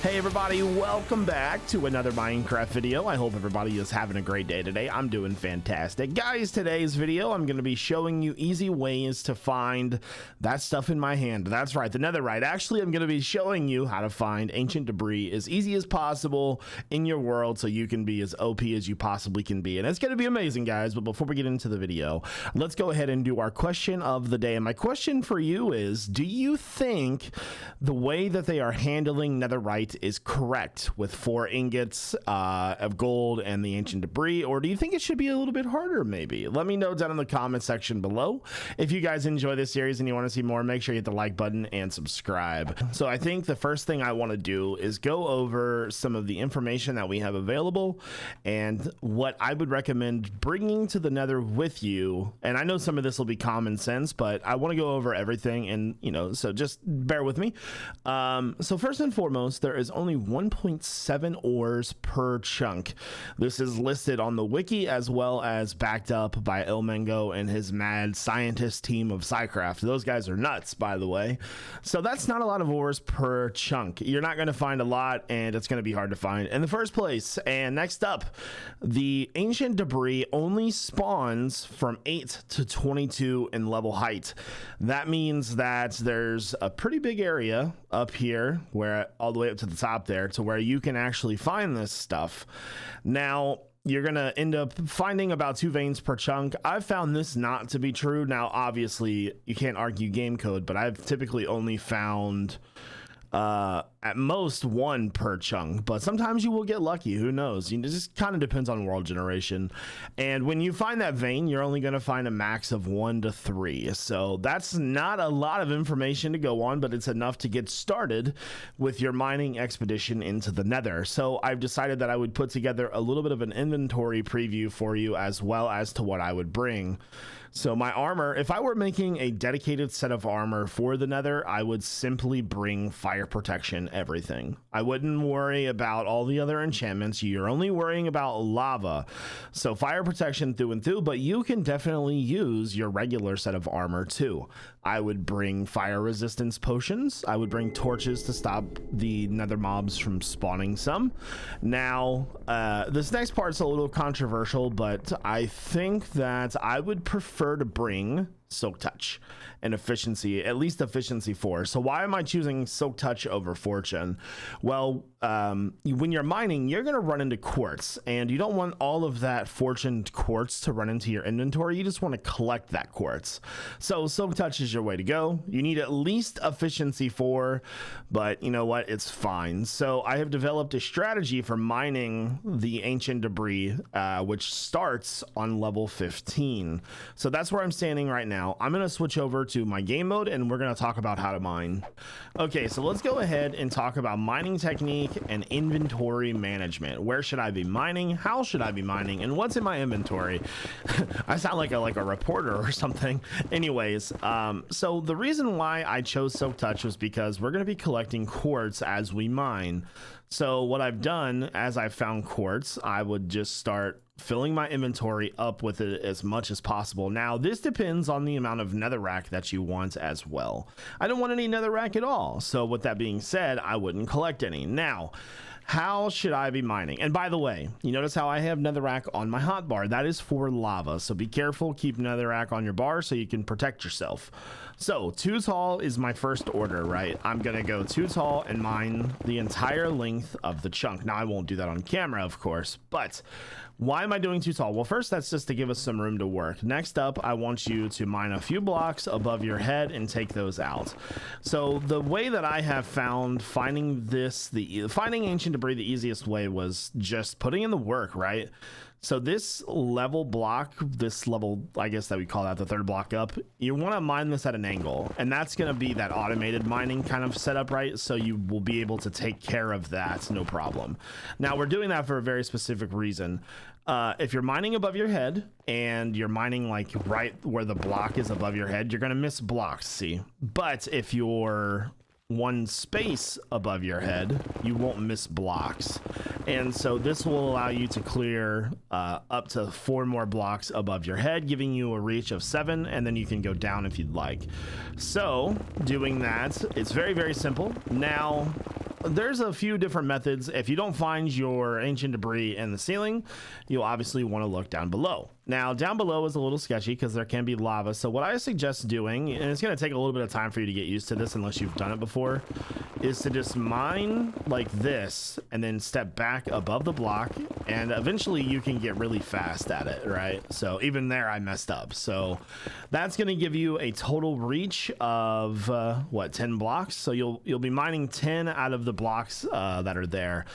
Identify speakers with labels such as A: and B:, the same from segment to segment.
A: Hey everybody, welcome back to another Minecraft video. I hope everybody is having a great day today. I'm doing fantastic. Guys, today's video, I'm going to be showing you easy ways to find that stuff in my hand. That's right, the netherite. Actually, I'm going to be showing you how to find ancient debris as easy as possible in your world so you can be as OP as you possibly can be. And it's going to be amazing, guys. But before we get into the video, let's go ahead and do our question of the day. And my question for you is, do you think the way that they are handling netherite is correct with 4 ingots of gold and the ancient debris, or do you think it should be a little bit harder? Maybe let me know down in the comment section below. If you guys enjoy this series and you want to see more, make sure you hit the like button and subscribe. So I think the first thing I want to do is go over some of the information that we have available and what I would recommend bringing to the nether with you. And I know some of this will be common sense, but I want to go over everything, and so just bear with me. So first and foremost, there is only 1.7 ores per chunk. This is listed on the wiki as well as backed up by Elmengo and his mad scientist team of Psycraft. Those guys are nuts, by the way. So that's not a lot of ores per chunk. You're not going to find a lot, and it's going to be hard to find in the first place. And next up, the ancient debris only spawns from 8 to 22 in level height. That means that there's a pretty big area up here where all the way up to the top there to where you can actually find this stuff. Now you're gonna end up finding about 2 veins per chunk. I've found this not to be true. Now obviously you can't argue game code, but I've typically only found at most 1 per chunk, but sometimes you will get lucky. Who knows? It just kind of depends on world generation. And when you find that vein, you're only going to find a max of 1 to 3. So that's not a lot of information to go on, but it's enough to get started with your mining expedition into the nether. So I've decided that I would put together a little bit of an inventory preview for you, as well as to what I would bring. So my armor, if I were making a dedicated set of armor for the nether, I would simply bring fire protection, everything. I wouldn't worry about all the other enchantments. You're only worrying about lava. So fire protection through and through, but you can definitely use your regular set of armor too. I would bring fire resistance potions. I would bring torches to stop the nether mobs from spawning some. Now, this next part's a little controversial, but I think that I would prefer to bring Silk Touch and efficiency, at least efficiency 4. So why am I choosing Silk Touch over Fortune? Well, when you're mining, you're going to run into quartz, and you don't want all of that fortuned quartz to run into your inventory. You just want to collect that quartz. So Silk Touch is your way to go. You need at least efficiency 4, but you know what? It's fine. So I have developed a strategy for mining the ancient debris, which starts on level 15. So that's where I'm standing right now. I'm going to switch over to my game mode, and we're going to talk about how to mine. Okay, so let's go ahead and talk about mining technique and inventory management. Where should I be mining? How should I be mining? And what's in my inventory? I sound like a reporter or something. Anyways, so the reason why I chose Silk Touch was because we're going to be collecting quartz as we mine. So what I've done, as I've found quartz, I would just start filling my inventory up with it as much as possible. Now, this depends on the amount of netherrack that you want as well. I don't want any netherrack at all. So with that being said, I wouldn't collect any. Now, how should I be mining? And by the way, you notice how I have netherrack on my hotbar. That is for lava. So be careful, keep netherrack on your bar so you can protect yourself. So 2 tall is my first order, right? I'm gonna go 2 tall and mine the entire length of the chunk. Now I won't do that on camera, of course, but why am I doing 2 tall? Well, first, that's just to give us some room to work. Next up, I want you to mine a few blocks above your head and take those out. So the way that I have found finding ancient debris the easiest way was just putting in the work, right? So this level block, this level, I guess that we call that the 3rd block up, you want to mine this at an angle, and that's going to be that automated mining kind of setup, right? So you will be able to take care of that, no problem. Now we're doing that for a very specific reason. If you're mining above your head and you're mining like right where the block is above your head, you're going to miss blocks, see? But if you're 1 space above your head, you won't miss blocks. And so this will allow you to clear up to 4 more blocks above your head, giving you a reach of 7, and then you can go down if you'd like. So doing that, it's very, very simple. Now there's a few different methods. If you don't find your ancient debris in the ceiling, you'll obviously want to look down below. Now, down below is a little sketchy because there can be lava. So what I suggest doing, and it's going to take a little bit of time for you to get used to this unless you've done it before, is to just mine like this and then step back above the block, and eventually you can get really fast at it, right? So even there I messed up. So that's going to give you a total reach of what, 10 blocks. So you'll be mining 10 out of the blocks that are there.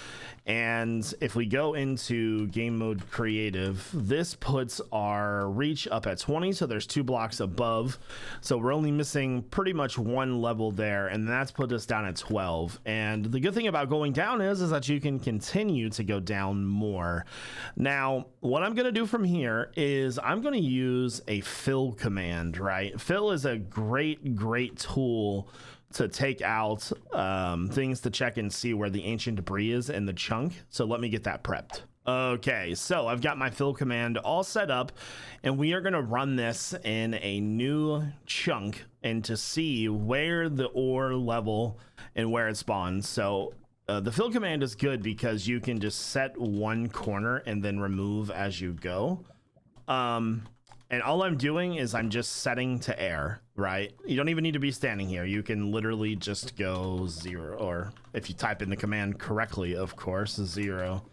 A: And if we go into game mode creative, this puts our reach up at 20, so there's 2 blocks above, so we're only missing pretty much 1 level there, and that's put us down at 12. And the good thing about going down is that you can continue to go down more. Now what I'm going to do from here is I'm going to use a fill command, right? Fill is a great tool to take out things to check and see where the ancient debris is in the chunk. So let me get that prepped. Okay, so I've got my fill command all set up, and we are going to run this in a new chunk and to see where the ore level and where it spawns. So the fill command is good because you can just set one corner and then remove as you go. And all I'm doing is I'm just setting to air, right? You don't even need to be standing here. You can literally just go 0, or if you type in the command correctly, of course, 0.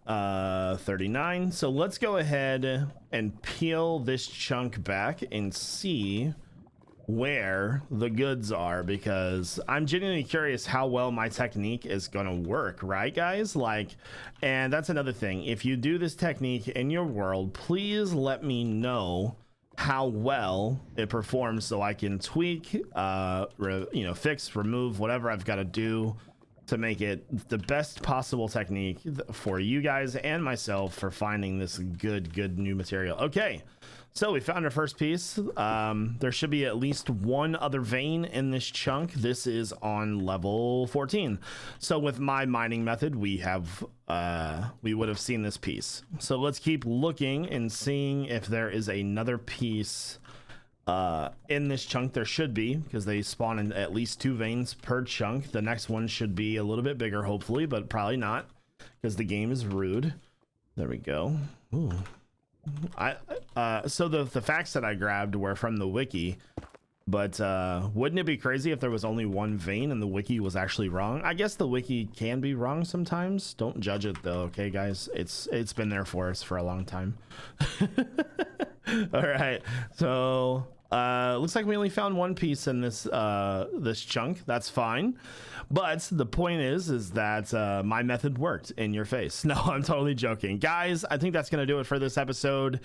A: 39. So let's go ahead and peel this chunk back and see where the goods are, because I'm genuinely curious how well my technique is gonna work, right guys? Like, and that's another thing, if you do this technique in your world, please let me know how well it performs so I can tweak, fix, remove, whatever I've got to do to make it the best possible technique for you guys and myself for finding this good new material. Okay, so we found our first piece. There should be at least 1 other vein in this chunk. This is on level 14. So with my mining method, we would have seen this piece. So let's keep looking and seeing if there is another piece in this chunk. There should be, because they spawn in at least 2 veins per chunk. The next one should be a little bit bigger, hopefully, but probably not, because the game is rude. There we go. Ooh. So the facts that I grabbed were from the wiki, but wouldn't it be crazy if there was only 1 vein and the wiki was actually wrong? I guess the wiki can be wrong sometimes. Don't judge it though, okay guys? It's been there for us for a long time. All right, so looks like we only found 1 piece in this this chunk. That's fine, but the point is that my method worked in your face. No, I'm totally joking, guys. I think that's gonna do it for this episode,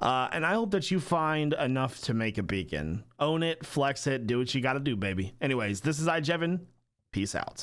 A: and I hope that you find enough to make a beacon. Own it, flex it, do what you gotta do, baby. Anyways, this is iJevin. Peace out.